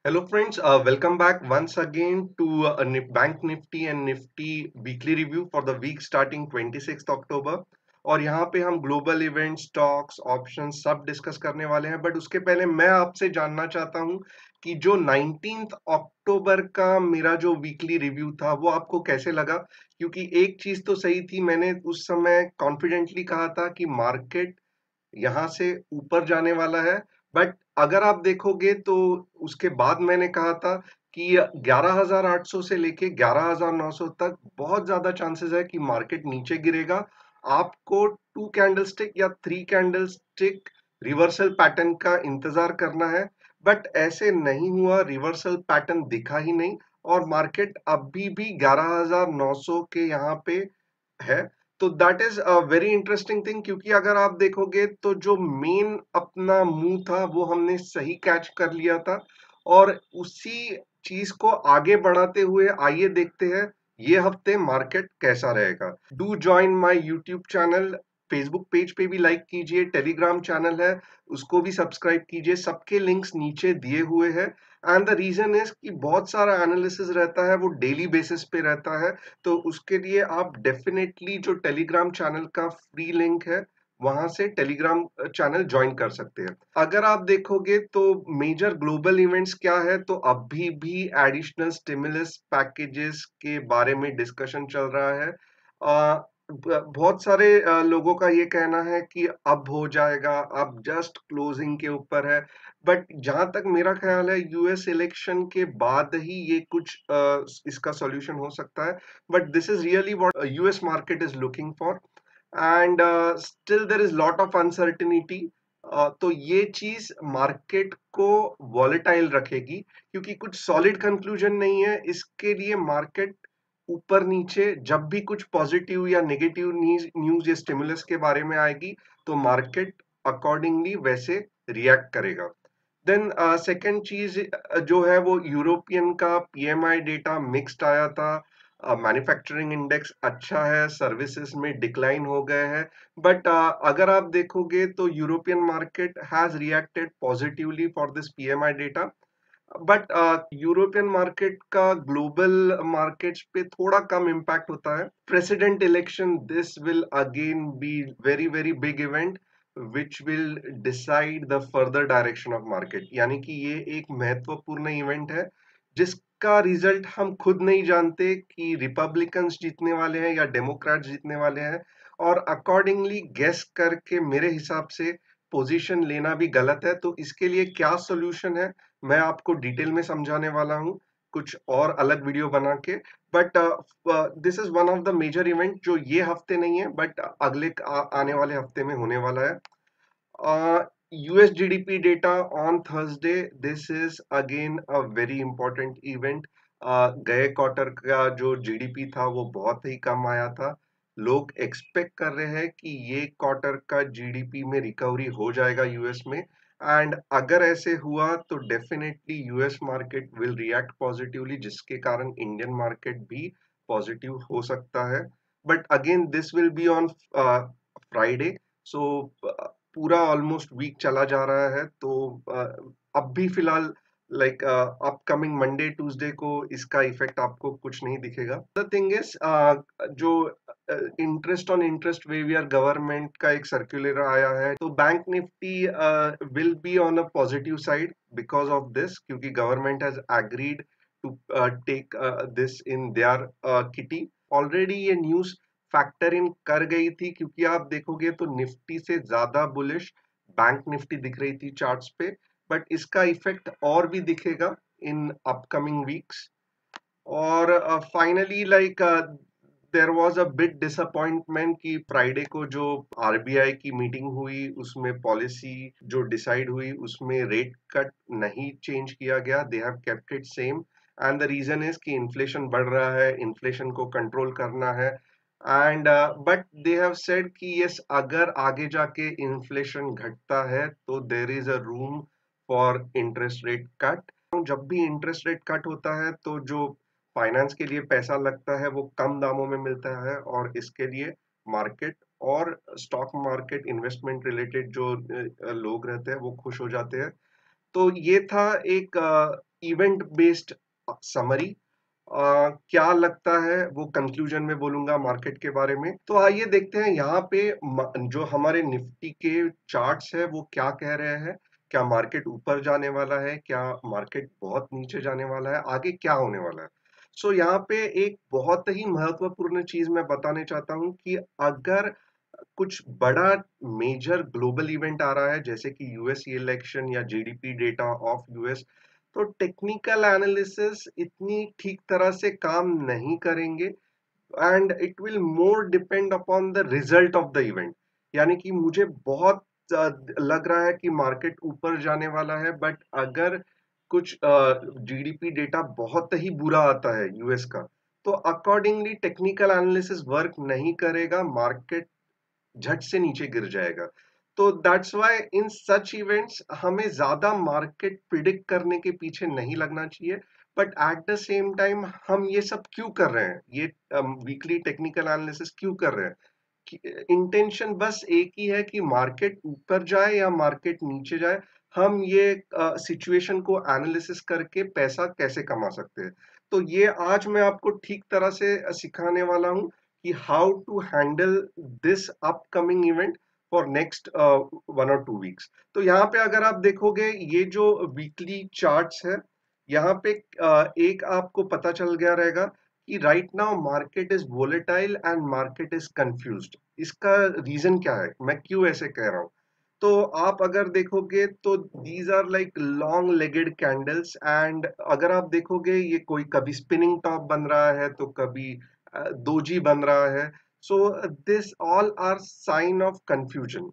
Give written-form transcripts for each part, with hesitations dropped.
Hello friends, welcome back once again to Bank Nifty and Nifty weekly review for the week starting 26th October। और यहाँ पे हम global event stocks options सब discuss करने वाले हैं, बट उसके पहले मैं आपसे जानना चाहता हूँ कि जो 19th अक्टूबर का मेरा जो वीकली रिव्यू था वो आपको कैसे लगा। क्योंकि एक चीज तो सही थी, मैंने उस समय कॉन्फिडेंटली कहा था कि मार्केट यहाँ से ऊपर जाने वाला है। बट अगर आप देखोगे तो उसके बाद मैंने कहा था कि 11,800 से लेके 11,900 तक बहुत ज्यादा चांसेस है कि मार्केट नीचे गिरेगा। आपको टू कैंडलस्टिक या थ्री कैंडलस्टिक रिवर्सल पैटर्न का इंतजार करना है। बट ऐसे नहीं हुआ, रिवर्सल पैटर्न दिखा ही नहीं और मार्केट अभी भी 11,900 के यहाँ पे है। तो that is a very interesting thing, क्योंकि अगर आप देखोगे तो जो मेन अपना मुंह था वो हमने सही कैच कर लिया था और उसी चीज को आगे बढ़ाते हुए आइए देखते हैं ये हफ्ते मार्केट कैसा रहेगा। Do join my YouTube channel, Facebook page पे भी लाइक कीजिए, टेलीग्राम चैनल है उसको भी सब्सक्राइब कीजिए, सबके लिंक्स नीचे दिए हुए हैं। एंड द रीजन इज कि बहुत सारा एनालिसिस रहता है, वो डेली बेसिस पे रहता है। तो उसके लिए आप डेफिनेटली जो टेलीग्राम चैनल का फ्री लिंक है वहां से टेलीग्राम चैनल ज्वाइन कर सकते हैं। अगर आप देखोगे तो मेजर ग्लोबल इवेंट्स क्या है, तो अभी भी एडिशनल स्टिमुलस पैकेजेस के बारे में डिस्कशन चल रहा है। बहुत सारे लोगों का ये कहना है कि अब हो जाएगा, अब जस्ट क्लोजिंग के ऊपर है। बट जहां तक मेरा ख्याल है यूएस इलेक्शन के बाद ही ये कुछ इसका सॉल्यूशन हो सकता है। But this is really what US market is looking for and still there is lot of uncertainty. तो ये चीज मार्केट को वॉलेटाइल रखेगी, क्योंकि कुछ सॉलिड कंक्लूजन नहीं है। इसके लिए मार्केट ऊपर नीचे जब भी कुछ पॉजिटिव या नेगेटिव न्यूज या स्टिमुलस के बारे में आएगी तो मार्केट अकॉर्डिंगली वैसे रिएक्ट करेगा। देन सेकंड चीज जो है वो यूरोपियन का पीएमआई डेटा मिक्स्ड आया था। मैन्युफैक्चरिंग इंडेक्स अच्छा है, सर्विसेज में डिक्लाइन हो गए हैं। बट अगर आप देखोगे तो European market has reacted positively for this PMI data. But European market का ग्लोबल मार्केट्स पे थोड़ा कम इम्पैक्ट होता है। President election, this will again be very very big event which will decide the further direction of market. यानी कि ये एक महत्वपूर्ण इवेंट है जिसका रिजल्ट हम खुद नहीं जानते कि रिपब्लिकन्स जीतने वाले हैं या डेमोक्रेट्स जीतने वाले हैं। और अकॉर्डिंगली गेस करके मेरे हिसाब से पोजीशन लेना भी गलत है। तो इसके लिए क्या सोल्यूशन है मैं आपको डिटेल में समझाने वाला हूँ कुछ और अलग वीडियो बना के। But this is one of the major event जो ये हफ्ते नहीं है बट अगले आने वाले हफ्ते में होने वाला है। US GDP data on Thursday, this is again a very important event. गए क्वार्टर का जो जीडीपी था वो बहुत ही कम आया था। लोग एक्सपेक्ट कर रहे हैं कि ये क्वार्टर का जीडीपी में रिकवरी हो जाएगा यूएस में। एंड अगर ऐसे हुआ तो definitely US market will react positively, जिसके कारण इंडियन मार्केट भी पॉजिटिव हो सकता है। But again this will be on Friday. So पूरा ऑलमोस्ट वीक चला जा रहा है। तो अब भी फिलहाल लाइक अपकमिंग मंडे ट्यूसडे को इसका इफेक्ट आपको कुछ नहीं दिखेगा। द थिंग इज जो interest on interest waiver government का एक सर्कुलर आया है, तो bank Nifty will be on a positive side because of this, क्योंकि government has agreed to take this in their kitty. Already ये न्यूज फैक्टर इन कर गई थी, क्योंकि आप देखोगे तो निफ्टी से ज्यादा बुलिश बैंक निफ्टी दिख रही थी चार्ट्स पे। बट इसका इफेक्ट और भी दिखेगा इन अपकमिंग वीक्स। और finally like there was a bit disappointment कि फ्राइडे को जो आरबीआई की मीटिंग हुई उसमें पॉलिसी जो डिसाइड हुई उसमें रेट कट नहीं चेंज किया गया, they have kept it same. And the reason is कि इन्फ्लेशन बढ़ रहा है, इन्फ्लेशन को कंट्रोल करना है। And but they have said कि यस, अगर आगे जाके इन्फ्लेशन घटता है तो there is a room for interest rate cut. जब भी इंटरेस्ट रेट कट होता है तो जो फाइनेंस के लिए पैसा लगता है वो कम दामों में मिलता है और इसके लिए मार्केट और स्टॉक मार्केट इन्वेस्टमेंट रिलेटेड जो लोग रहते हैं वो खुश हो जाते हैं। तो ये था एक इवेंट बेस्ड समरी। क्या लगता है वो कंक्लूजन में बोलूंगा मार्केट के बारे में। तो आइए देखते हैं यहाँ पे जो हमारे निफ्टी के चार्ट्स है वो क्या कह रहे हैं। क्या मार्केट ऊपर जाने वाला है, क्या मार्केट बहुत नीचे जाने वाला है, आगे क्या होने वाला है। सो यहाँ पे एक बहुत ही महत्वपूर्ण चीज मैं बताने चाहता हूँ कि अगर कुछ बड़ा मेजर ग्लोबल इवेंट आ रहा है जैसे कि यूएस इलेक्शन या जीडीपी डेटा ऑफ यूएस, तो टेक्निकल एनालिसिस इतनी ठीक तरह से काम नहीं करेंगे and it will more depend upon the result of the event. यानी कि मुझे बहुत लग रहा है कि मार्केट ऊपर जाने वाला है, बट अगर कुछ जीडीपी डेटा बहुत ही बुरा आता है यूएस का, तो अकॉर्डिंगली टेक्निकल एनालिसिस वर्क नहीं करेगा, मार्केट झट से नीचे गिर जाएगा। तो that's why in such events हमें ज्यादा मार्केट प्रिडिक्ट करने के पीछे नहीं लगना चाहिए। But at the same time हम ये सब क्यों कर रहे हैं, ये वीकली टेक्निकल एनालिसिस क्यों कर रहे हैं? इंटेंशन बस एक ही है कि मार्केट ऊपर जाए या मार्केट नीचे जाए, हम ये सिचुएशन को एनालिसिस करके पैसा कैसे कमा सकते हैं। तो ये आज मैं आपको ठीक तरह से सिखाने वाला हूँ कि how to handle this upcoming event for next 1 और 2 वीक्स। तो यहाँ पे अगर आप देखोगे ये जो वीकली चार्ट्स है, यहाँ पे एक आपको पता चल गया रहेगा कि right now market is volatile and market is confused. इसका रीजन क्या है, मैं क्यों ऐसे कह रहा हूँ? तो आप अगर देखोगे तो these are like long legged candles, and अगर आप देखोगे ये कोई कभी स्पिनिंग टॉप बन रहा है तो कभी दोजी बन रहा है। So this all are sign of confusion.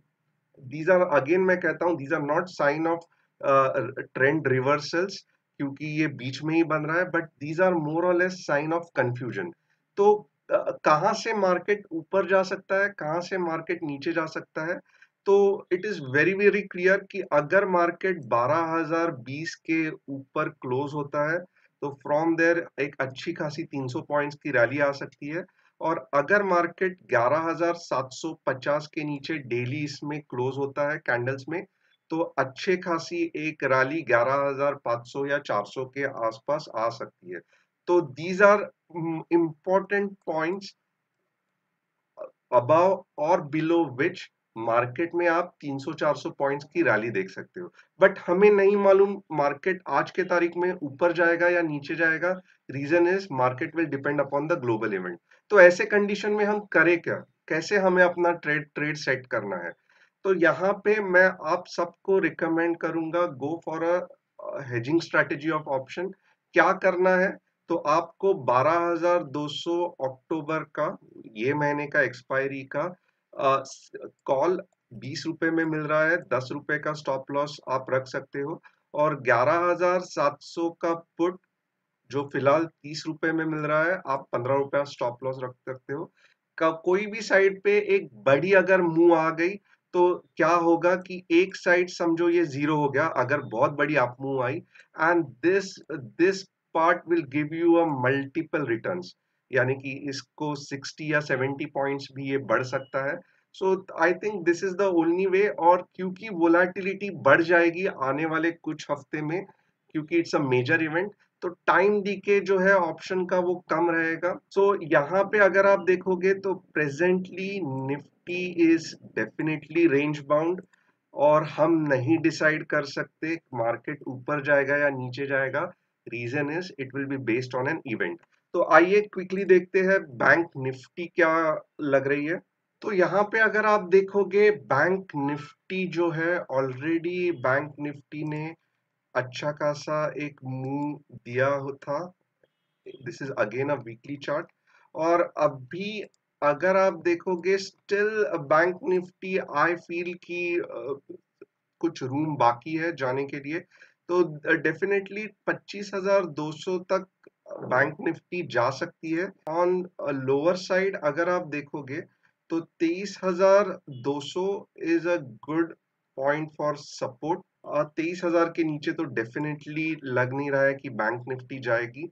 These are again मैं कहता हूं these are not sign of trend reversals, क्योंकि ये बीच में ही बन रहा है, बट दीज आर मोर और लेस साइन ऑफ कंफ्यूजन। तो कहां से मार्केट ऊपर जा सकता है, कहां से मार्केट नीचे जा सकता है? तो it is very very clear कि अगर मार्केट 12,020 के ऊपर क्लोज होता है तो फ्रॉम देयर एक अच्छी खासी 300 पॉइंट्स की रैली आ सकती है। और अगर मार्केट 11,750 के नीचे डेली इसमें क्लोज होता है कैंडल्स में, तो अच्छे खासी एक रैली 11,500 या 400 के आसपास आ सकती है। तो these are important points above और बिलो विच मार्केट में आप 300-400 पॉइंट्स की रैली देख सकते हो। बट हमें नहीं मालूम मार्केट आज के तारीख में ऊपर जाएगा या नीचे जाएगा। Reason is market will depend upon the global event. तो ऐसे कंडीशन में हम करें क्या, कैसे हमें अपना ट्रेड ट्रेड सेट करना है? तो यहाँ पे मैं आप सबको रिकमेंड करूंगा, go for a hedging strategy of option. क्या करना है? तो आपको 12,200 अक्टूबर का, ये महीने का एक्सपायरी का कॉल 20 रुपए में मिल रहा है, 10 रुपए का स्टॉप लॉस आप रख सकते हो। और 11,700 का पुट जो फिलहाल 30 रुपए में मिल रहा है, आप 15 रुपया स्टॉप लॉस रख सकते हो। कोई भी साइड पे एक बड़ी अगर मूव आ गई तो क्या होगा कि एक साइड समझो ये जीरो हो गया अगर बहुत बड़ी up move I, and this this part will give you a multiple returns. यानी कि इसको 60 या 70 पॉइंट्स भी ये बढ़ सकता है। So I think this is the only way. और क्योंकि वोलाटिलिटी बढ़ जाएगी आने वाले कुछ हफ्ते में, क्योंकि इट्स अ मेजर इवेंट, तो टाइम डीके जो है ऑप्शन का वो कम रहेगा। सो यहाँ पे अगर आप देखोगे तो presently Nifty is definitely range bound, और हम नहीं डिसाइड कर सकते मार्केट ऊपर जाएगा या नीचे जाएगा। Reason is it will be based on an event. तो आइए क्विकली देखते हैं बैंक निफ्टी क्या लग रही है। तो यहाँ पे अगर आप देखोगे बैंक निफ्टी जो है, ऑलरेडी बैंक निफ्टी ने अच्छा खासा एक मूव दिया था। This is again a weekly chart. और अभी अगर आप देखोगे still bank Nifty I feel कि कुछ रूम बाकी है जाने के लिए। तो डेफिनेटली 25,200 तक बैंक निफ्टी जा सकती है। ऑन लोअर साइड अगर आप देखोगे तो 23,200 is a good point for support. 23,000 के नीचे तो डेफिनेटली लग नहीं रहा है कि बैंक निफ्टी जाएगी।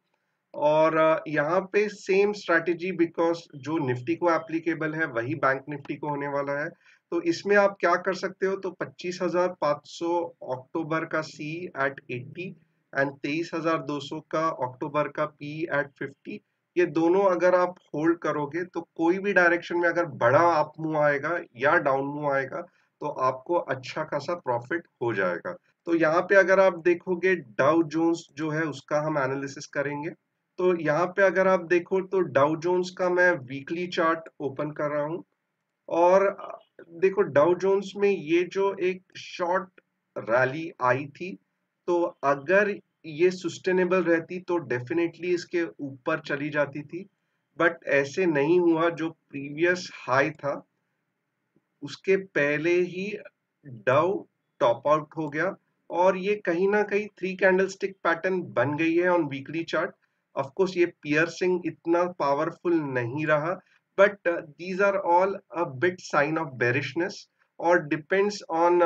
और यहाँ पे सेम स्ट्रैटेजी, बिकॉज जो निफ्टी को एप्लीकेबल है वही बैंक निफ्टी को होने वाला है। तो इसमें आप क्या कर सकते हो, तो 25,500 अक्टूबर का सी एट 80, एंड 23,200 का अक्टूबर का पी एट 50, ये दोनों अगर आप होल्ड करोगे तो कोई भी डायरेक्शन में अगर बड़ा अप मूव आएगा या डाउन मूव आएगा तो आपको अच्छा खासा प्रॉफिट हो जाएगा। तो यहाँ पे अगर आप देखोगे डाउ जोन्स जो है उसका हम एनालिसिस करेंगे। तो यहाँ पे अगर आप देखो तो डाउ जोन्स का मैं वीकली चार्ट ओपन कर रहा हूँ और देखो डाउ जोन्स में ये जो एक शॉर्ट रैली आई थी, तो अगर ये सस्टेनेबल रहती तो डेफिनेटली इसके ऊपर चली जाती थी, बट ऐसे नहीं हुआ। जो प्रीवियस हाई था उसके पहले ही डाउ टॉप आउट हो गया और ये कहीं ना कहीं 3 कैंडलस्टिक पैटर्न बन गई है on weekly chart. Of course ये पियर्सिंग इतना पावरफुल नहीं रहा, but these are all a bit sign of bearishness और डिपेंड्स ऑन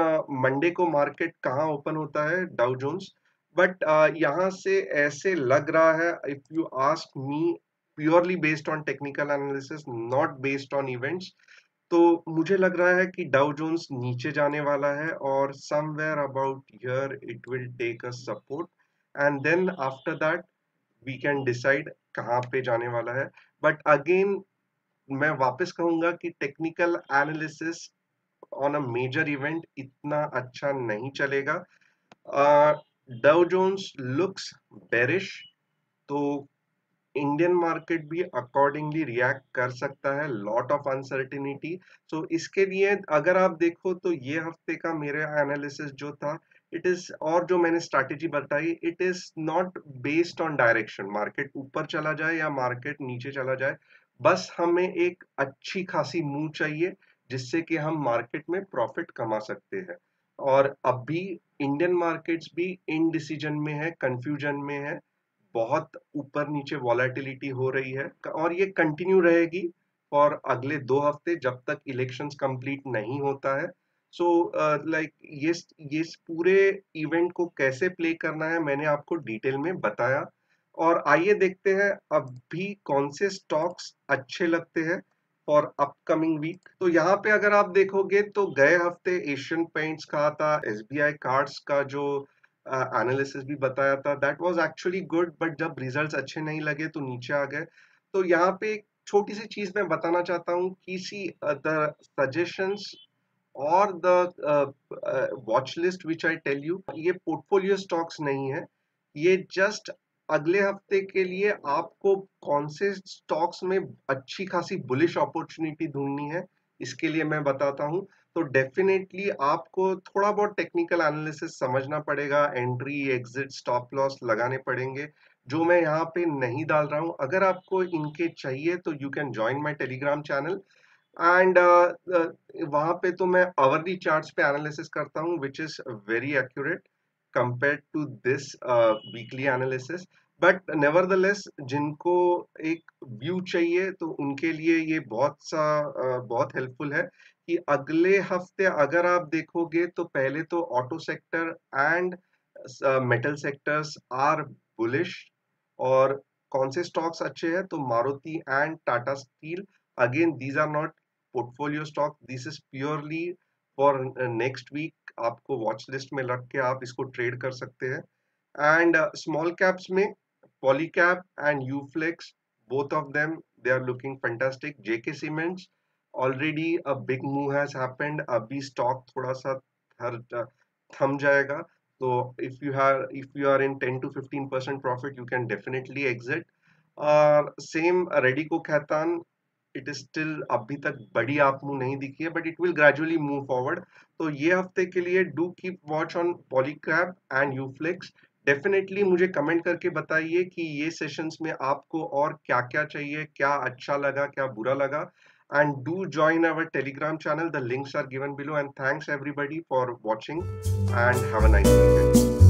मंडे को मार्केट कहाँ ओपन होता है डाउ जोन्स। बट यहाँ से ऐसे लग रहा है, if you ask me, purely based on technical analysis, not based on events, तो मुझे लग रहा है कि डाउ जोन्स नीचे जाने वाला है और somewhere about here it will take a support and then after that we can decide कहाँ पे जाने वाला है। बट अगेन मैं वापस कहूंगा कि technical analysis on a major event इतना अच्छा नहीं चलेगा। डाउ जोन्स लुक्स बेरिश, तो इंडियन मार्केट भी अकॉर्डिंगली रिएक्ट कर सकता है, लॉट ऑफ अनसर्टिनिटी। सो इसके लिए अगर आप देखो तो ये हफ्ते का मेरा एनालिसिस जो था, इट इज, और जो मैंने स्ट्रैटेजी बताई, it is not based on direction, market ऊपर चला जाए या मार्केट नीचे चला जाए, बस हमें एक अच्छी खासी मूव चाहिए जिससे कि हम मार्केट में प्रॉफिट कमा सकते हैं। और अभी इंडियन मार्केट्स भी इनडिसीजन में है, कंफ्यूजन में है, बहुत ऊपर नीचे वॉलेटिलिटी हो रही है और ये कंटिन्यू रहेगी और अगले 2 हफ्ते जब तक इलेक्शंस कंप्लीट नहीं होता है। सो लाइक ये पूरे इवेंट को कैसे प्ले करना है मैंने आपको डिटेल में बताया। और आइए देखते हैं अभी कौन से स्टॉक्स अच्छे लगते हैं फॉर अपकमिंग वीक। तो यहाँ पे अगर आप देखोगे तो गए हफ्ते एशियन पेंट्स का था, एसबीआई कार्ड्स का जो एनालिसिस भी बताया था, that was actually good, but जब रिजल्ट्स अच्छे नहीं लगे तो नीचे आ गए। तो यहाँ पे एक छोटी सी चीज मैं बताना चाहता हूँ कि सी द सजेशंस और the watch list which I tell you, ये पोर्टफोलियो स्टॉक्स नहीं है, ये जस्ट अगले हफ्ते के लिए आपको कौन से स्टॉक्स में अच्छी खासी बुलिश अपॉर्चुनिटी ढूंढनी है इसके लिए मैं बताता हूँ। तो डेफिनेटली आपको थोड़ा बहुत टेक्निकल एनालिसिस समझना पड़ेगा, एंट्री एग्जिट स्टॉप लॉस लगाने पड़ेंगे, जो मैं यहाँ पे नहीं डाल रहा हूँ। अगर आपको इनके चाहिए तो you can join my Telegram channel and वहां पे तो मैं आवरली चार्ट्स पे एनालिसिस करता हूँ which is very accurate compared to this weekly analysis. But nevertheless जिनको एक व्यू चाहिए तो उनके लिए ये बहुत हेल्पफुल है कि अगले हफ्ते अगर आप देखोगे तो पहले तो auto sector and metal sectors are bullish. और कौन से स्टॉक्स अच्छे हैं, तो Maruti and Tata steel, again these are not portfolio stock, this is purely for next week, आपको वॉच लिस्ट में रख के आप इसको ट्रेड कर सकते हैं। एंड स्मॉल कैप्स में Polycab and Uflex, both of them they are looking fantastic. JK Cements, already a big move has happened, अभी स्टॉक थोड़ा सा थम जाएगा, तो if you are in 10 to 15% profit you can definitely exit। और same Radico Khaitan, it is still अभी तक बड़ी आप मूव नहीं दिखी है, but it will gradually move forward. तो ये हफ्ते के लिए do keep watch on Polycab and Uflex. Definitely मुझे कमेंट करके बताइए कि ये सेशंस में आपको और क्या क्या चाहिए, क्या अच्छा लगा, क्या बुरा लगा। And do join our telegram channel, the links are given below, and thanks everybody for watching and have a nice weekend।